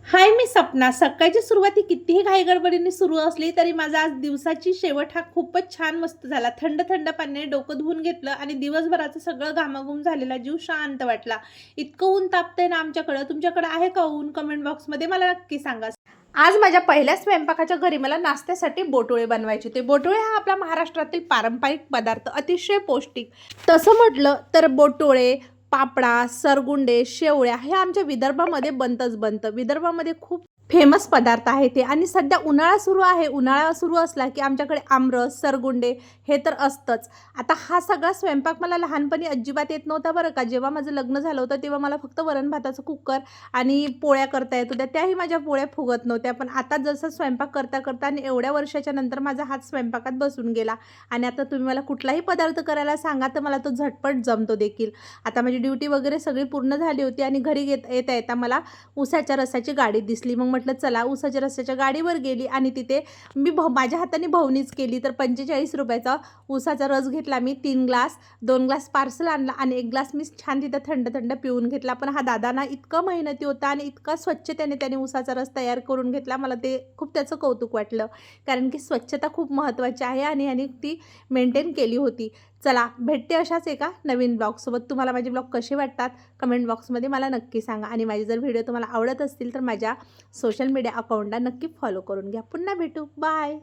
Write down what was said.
हाय, मी सपना. सकाळची सुरुवात ही कितीही घाईगडबडीने सुरू असली तरी माझा आज दिवसाची शेवट हा खूपच छान मस्त झाला. थंड थंड पाण्याने डोकं धुवून घेतलं आणि दिवसभराचं सगळं घामाघूम झालेला जीव शांत वाटला. इतकं ऊन तापतंय ना आमच्याकडं. तुमच्याकडं आहे का ऊन? कमेंट बॉक्समध्ये मला नक्की सांगा. आज माझ्या पहिल्या स्वयंपाकाच्या घरी मला नाश्त्यासाठी बोटोळे बनवायचे होते. बोटोळे हा आपला महाराष्ट्रातील पारंपरिक पदार्थ, अतिशय पौष्टिक. तसं म्हटलं तर बोटोळे, पापडा, सरगुंडे, शेवळ्या हे आमच्या विदर्भामध्ये बनतं. विदर्भामध्ये खूप फेमस पदार्थ आहे ते. आणि सध्या उन्हाळा सुरू आहे. उन्हाळा सुरू असला की आमच्याकडे आमरस, सरगुंडे हे तर असतंच. आता हा सगळा स्वयंपाक मला लहानपणी अजिबात येत नव्हता बरं का. जेव्हा माझं लग्न झालं होतं तेव्हा मला फक्त वरण भाताचं कुकर आणि पोळ्या करता येत होत्या. त्याही माझ्या पोळ्या फुगत नव्हत्या. पण आता जसं स्वयंपाक करता आणि एवढ्या वर्षाच्या नंतर माझा हात स्वयंपाकात बसून गेला आणि आता तुम्ही मला कुठलाही पदार्थ करायला सांगा तर मला तो झटपट जमतो देखील. आता माझी ड्युटी वगैरे सगळी पूर्ण झाली होती आणि घरी येता येता मला उसाच्या रसाची गाडी दिसली. मग म्हटलं चला उसाच्या रसाच्या गाडीवर गेली आणि तिथे मी माझ्या हाताने भवनीच केली. तर 45 रुपयाचा उसाचा रस घेतला मी 3 ग्लास. 2 ग्लास पार्सल आणला आणि 1 ग्लास मी छान तिथं थंड थंड पिऊन घेतला. पण हा दादा ना इतका मेहनती होता आणि इतका स्वच्छतेने त्याने उसाचा रस तयार करून घेतला. मला ते खूप त्याचं कौतुक वाटलं, कारण की स्वच्छता खूप महत्त्वाची आहे आणि ह्याने ती मेंटेन केली होती. चला भेटते अशाच एका नवीन ब्लॉगसोबत. तुम्हाला माझे ब्लॉग कसे वाटतात कमेंट बॉक्समध्ये मला नक्की सांगा. आणि माझे जर व्हिडिओ तुम्हाला आवडत असतील तर माझ्या सोशल मीडिया अकाउंटला नक्की फॉलो करून घ्या. पुन्हा भेटू. बाय.